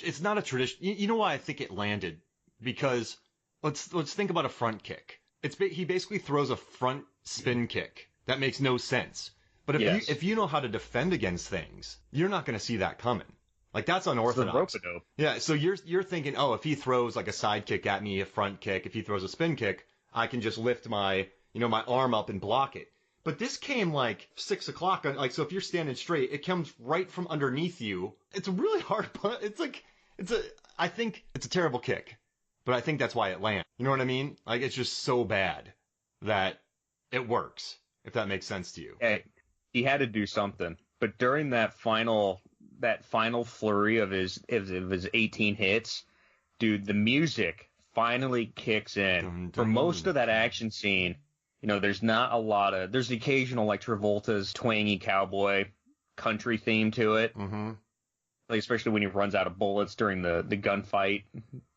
it's not a tradition. You know why I think it landed? Because let's think about a front kick. He basically throws a front spin kick that makes no sense. But if you know how to defend against things, you're not going to see that coming. Like, that's unorthodox. It's the rope-a-dope. Yeah, so you're thinking, oh, if he throws like a side kick at me, a front kick, if he throws a spin kick, I can just lift my arm up and block it. But this came like 6 o'clock. Like, so if you're standing straight, it comes right from underneath you. It's a really hard punch. I think it's a terrible kick, but I think that's why it lands. You know what I mean? Like, it's just so bad that it works, if that makes sense to you. Hey, he had to do something. But during that final flurry of his 18 hits, dude, the music finally kicks in. Dun, dun, for most of that action scene. There's not a lot of, there's the occasional like Travolta's twangy cowboy country theme to it. Mm-hmm. Like, especially when he runs out of bullets during the gunfight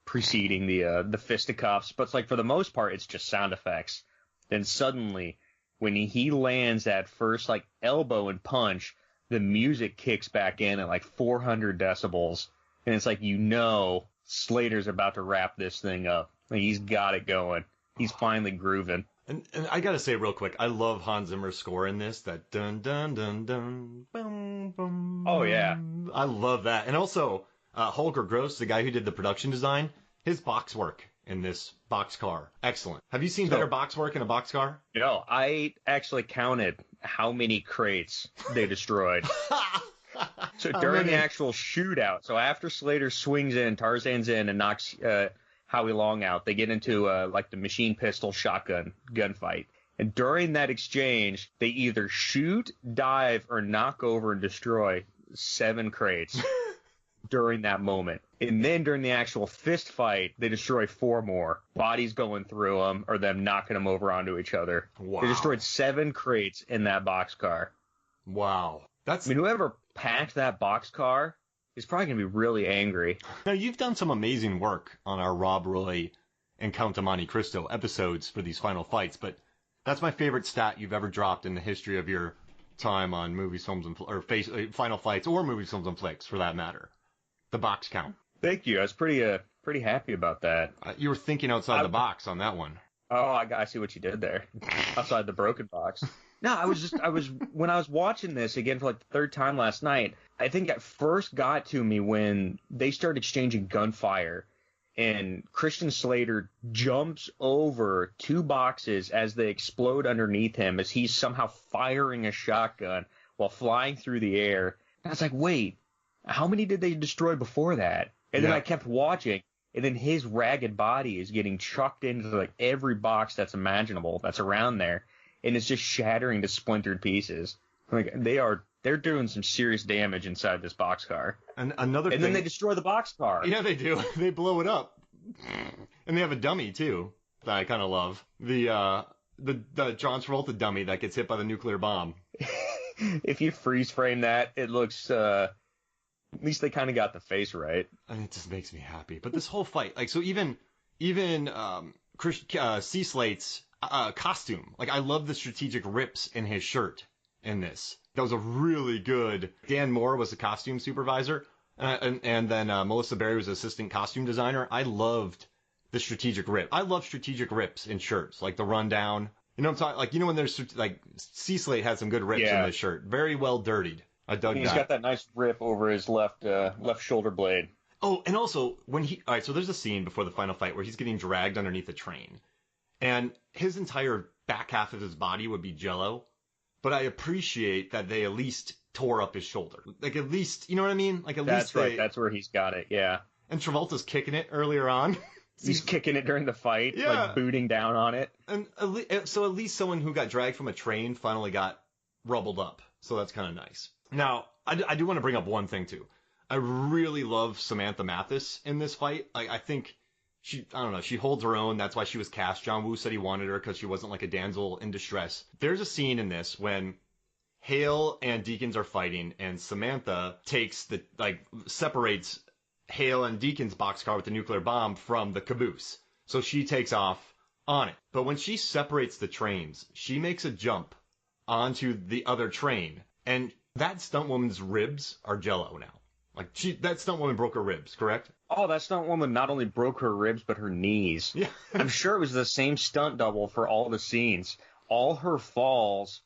preceding the fisticuffs. But it's like, for the most part, it's just sound effects. Then suddenly, when he lands that first like elbow and punch, the music kicks back in at like 400 decibels. And it's like, Slater's about to wrap this thing up. Like, he's got it going. He's finally grooving. And I gotta say real quick, I love Hans Zimmer's score in this. That dun dun dun dun boom boom. Oh yeah, I love that. And also Holger Gross, the guy who did the production design, his box work in this boxcar, excellent. Have you seen better box work in a boxcar? I actually counted how many crates they destroyed. So during the actual shootout, so after Slater swings in, Tarzan's in, and knocks Howie Long out, they get into like the machine pistol shotgun gunfight. And during that exchange, they either shoot, dive, or knock over and destroy 7 crates during that moment. And then during the actual fist fight, they destroy 4 more. Bodies going through them, or them knocking them over onto each other. Wow. They destroyed 7 crates in that boxcar. Wow. Whoever packed that boxcar is probably going to be really angry. Now, you've done some amazing work on our Rob Roy and Count of Monte Cristo episodes for these final fights, but that's my favorite stat you've ever dropped in the history of your time on movies, films, or final fights, or movies, films, and flicks, for that matter. The box count. Thank you. I was pretty happy about that. You were thinking outside the box on that one. Oh, I see what you did there. Outside the broken box. No, when I was watching this again for like the 3rd time last night, I think it first got to me when they started exchanging gunfire and Christian Slater jumps over 2 boxes as they explode underneath him as he's somehow firing a shotgun while flying through the air. And I was like, wait, how many did they destroy before that? And then I kept watching, and then his ragged body is getting chucked into like every box that's imaginable that's around there. And it's just shattering to splintered pieces. Like, they're doing some serious damage inside this boxcar. And then they destroy the boxcar. Yeah, they do. They blow it up. And they have a dummy too that I kind of love. The John Travolta dummy that gets hit by the nuclear bomb. If you freeze frame that, it looks at least they kind of got the face right. And it just makes me happy. But this whole fight, like, so even C. Slate's costume. Like, I love the strategic rips in his shirt in this. That was a really good. Dan Moore was the costume supervisor, and then Melissa Berry was the assistant costume designer. I loved the strategic rip. I love strategic rips in shirts, like the rundown. You know what I'm talking? Like, when there's like C. Slate had some good rips in this shirt, very well dirtied. I dug that. He's got that nice rip over his left shoulder blade. Oh, and also all right, so there's a scene before the final fight where he's getting dragged underneath a train. And his entire back half of his body would be jello. But I appreciate that they at least tore up his shoulder. Like, at least, you know what I mean? Like, That's where he's got it, yeah. And Travolta's kicking it earlier on. He's kicking it during the fight, like booting down on it. And so at least someone who got dragged from a train finally got rubbled up. So that's kind of nice. Now, I do want to bring up one thing, too. I really love Samantha Mathis in this fight. I think she holds her own. That's why she was cast. John Woo said he wanted her because she wasn't like a damsel in distress. There's a scene in this when Hale and Deakins are fighting, and Samantha separates Hale and Deakins' boxcar with the nuclear bomb from the caboose. So she takes off on it. But when she separates the trains, she makes a jump onto the other train, and that stunt woman's ribs are jello now. Like that stunt woman broke her ribs, correct? Oh, that stunt woman not only broke her ribs, but her knees. Yeah. I'm sure it was the same stunt double for all the scenes. All her falls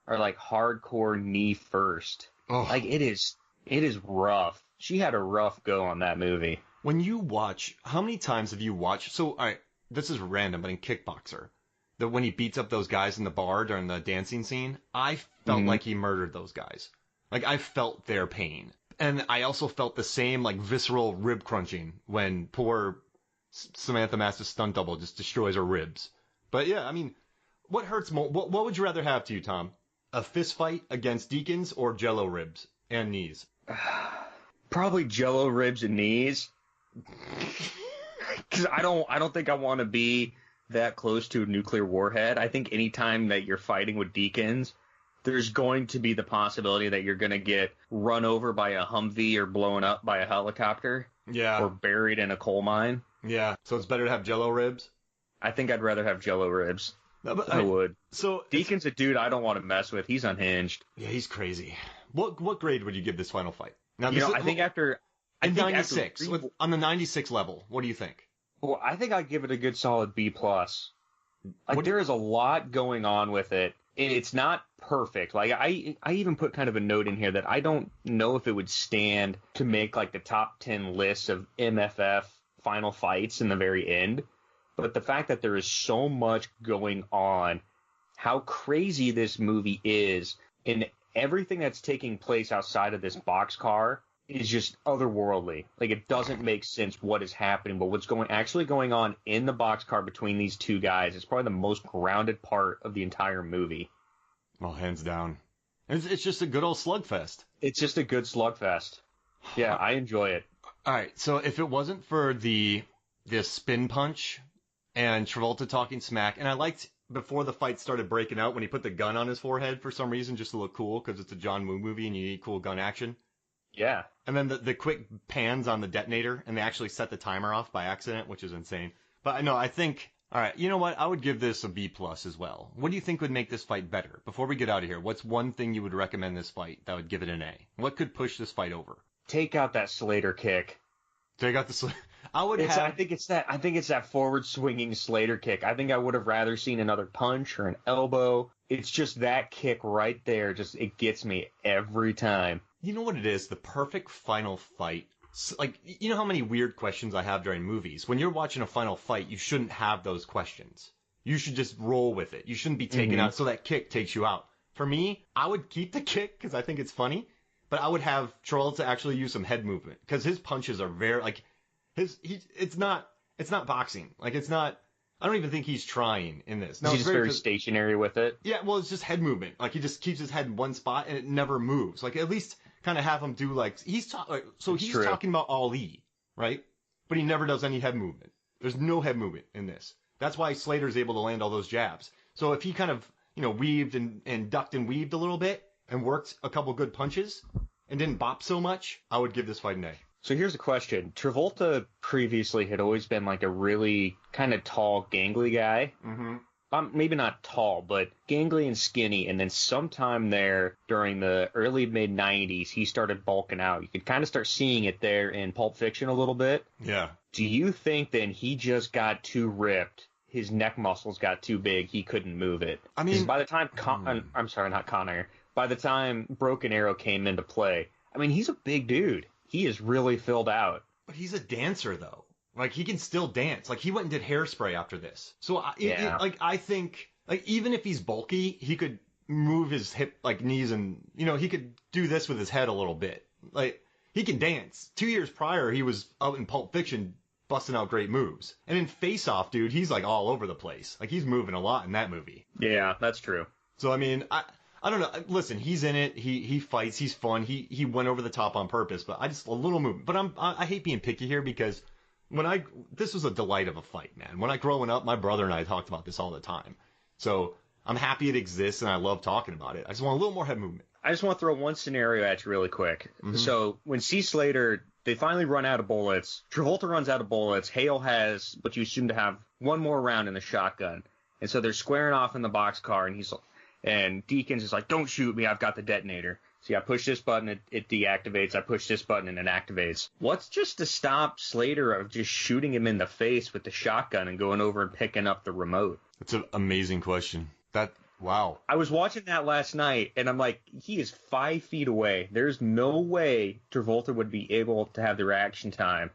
are like hardcore knee first. Oh. Like it is rough. She had a rough go on that movie. When you watch, how many times have you watched? So, all right, this is random, but in Kickboxer, when he beats up those guys in the bar during the dancing scene, I felt like he murdered those guys. Like I felt their pain. And I also felt the same, like, visceral rib crunching when poor Samantha Mass's stunt double just destroys her ribs. But yeah, I mean, what hurts more? What would you rather have to you, Tom? A fist fight against Deakins or Jello ribs and knees? Probably Jello ribs and knees. Because I don't think I want to be that close to a nuclear warhead. I think anytime that you're fighting with Deakins, there's going to be the possibility that you're going to get run over by a Humvee or blown up by a helicopter. Yeah. Or buried in a coal mine. Yeah. So it's better to have Jello ribs? I think I'd rather have Jello ribs. No, but I would. So Deakins a dude I don't want to mess with. He's unhinged. Yeah, he's crazy. What grade would you give this final fight? Now, I think after... on the 96 level, what do you think? Well, I think I'd give it a good solid B+. Like, there is a lot going on with it. It's not perfect. Like, I even put kind of a note in here that I don't know if it would stand to make, like, the top 10 lists of MFF final fights in the very end. But the fact that there is so much going on, how crazy this movie is, and everything that's taking place outside of this boxcar is just otherworldly. Like, it doesn't make sense what is happening, but what's actually going on in the boxcar between these two guys is probably the most grounded part of the entire movie. Well, hands down. It's just a good old slugfest. It's just a good slugfest. Yeah, I enjoy it. All right, so if it wasn't for the spin punch and Travolta talking smack, and I liked before the fight started breaking out when he put the gun on his forehead for some reason just to look cool because it's a John Woo movie and you need cool gun action. Yeah. And then the quick pans on the detonator, and they actually set the timer off by accident, which is insane. But I think, all right, you know what? I would give this a B+ as well. What do you think would make this fight better? Before we get out of here, what's one thing you would recommend this fight that would give it an A? What could push this fight over? Take out that Slater kick. Take out the Slater. I think it's that forward swinging Slater kick. I think I would have rather seen another punch or an elbow. It's just that kick right there. It gets me every time. You know what it is? The perfect final fight. Like, you know how many weird questions I have during movies? When you're watching a final fight, you shouldn't have those questions. You should just roll with it. You shouldn't be taken out so that kick takes you out. For me, I would keep the kick because I think it's funny, but I would have Travolta actually use some head movement because his punches are very, like, it's not boxing. Like, it's not, I don't even think he's trying in this. No, he's just very stationary with it. Yeah, well, it's just head movement. Like, he just keeps his head in one spot and it never moves. Like, at least kind of have him do, like, he's talking about Ali, right? But he never does any head movement. There's no head movement in this. That's why Slater's able to land all those jabs. So if he kind of, weaved and ducked and weaved a little bit and worked a couple good punches and didn't bop so much, I would give this fight an A. So here's a question. Travolta previously had always been like a really kind of tall, gangly guy. Mm-hmm. Maybe not tall, but gangly and skinny. And then sometime there during the early mid-90s, he started bulking out. You could kind of start seeing it there in Pulp Fiction a little bit. Yeah. Do you think then he just got too ripped? His neck muscles got too big. He couldn't move it. I mean, by the time by the time Broken Arrow came into play, I mean, he's a big dude. He is really filled out. But he's a dancer, though. Like, he can still dance. Like, he went and did Hairspray after this. So, I think, like, even if he's bulky, he could move his hip, like, knees and, he could do this with his head a little bit. Like, he can dance. 2 years prior, he was out in Pulp Fiction busting out great moves. And in Face Off, dude, he's, like, all over the place. Like, he's moving a lot in that movie. Yeah, that's true. So, I mean, I don't know. Listen, he's in it. He fights. He's fun. He went over the top on purpose, but a little movement. But I hate being picky here because this was a delight of a fight, man. When growing up, my brother and I talked about this all the time. So I'm happy it exists and I love talking about it. I just want a little more head movement. I just want to throw one scenario at you really quick. Mm-hmm. So when Slater, they finally run out of bullets. Travolta runs out of bullets. Hale has what you assume to have one more round in the shotgun. And so they're squaring off in the boxcar and Deakins is like, don't shoot me, I've got the detonator. See, I push this button, it deactivates. I push this button and it activates. What's just to stop Slater of just shooting him in the face with the shotgun and going over and picking up the remote? That's an amazing question. Wow. I was watching that last night, and I'm like, he is 5 feet away. There's no way Travolta would be able to have the reaction time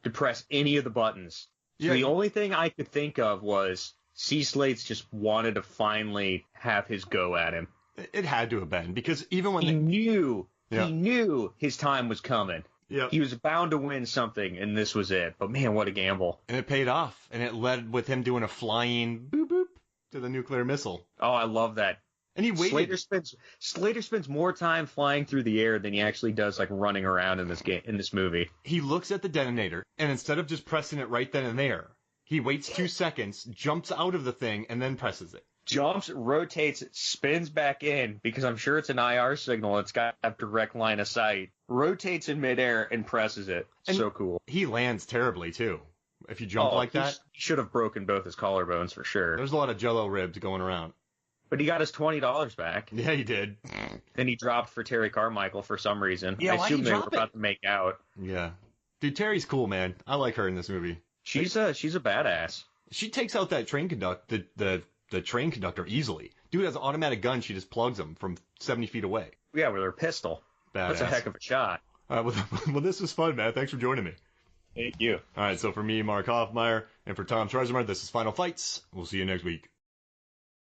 to press any of the buttons. So the only thing I could think of was C. Slates just wanted to finally have his go at him. It had to have been, because even when he knew his time was coming. Yep. He was bound to win something, and this was it. But man, what a gamble. And it paid off, and it led with him doing a flying boop boop to the nuclear missile. Oh, I love that. And he waited. Slater spends more time flying through the air than he actually does like running around in this movie. He looks at the detonator, and instead of just pressing it right then and there, he waits 2 seconds, jumps out of the thing, and then presses it. Jumps, rotates, spins back in, because I'm sure it's an IR signal. It's got a direct line of sight. Rotates in midair and presses it. And so cool. He lands terribly, too. If you jump like that. He should have broken both his collarbones for sure. There's a lot of Jell-O ribs going around. But he got his $20 back. Yeah, he did. Then he dropped for Terry Carmichael for some reason. Yeah, I assume they were about to make out. Yeah. Dude, Terry's cool, man. I like her in this movie. She's a badass. She takes out that train conductor, the train conductor easily. Dude has an automatic gun. She just plugs him from 70 feet away. Yeah, with her pistol. Badass. That's a heck of a shot. Well, this was fun, man. Thanks for joining me. Thank you. All right, so for me, Mark Hoffmeyer, and for Tom Schreismer, this is Final Fights. We'll see you next week.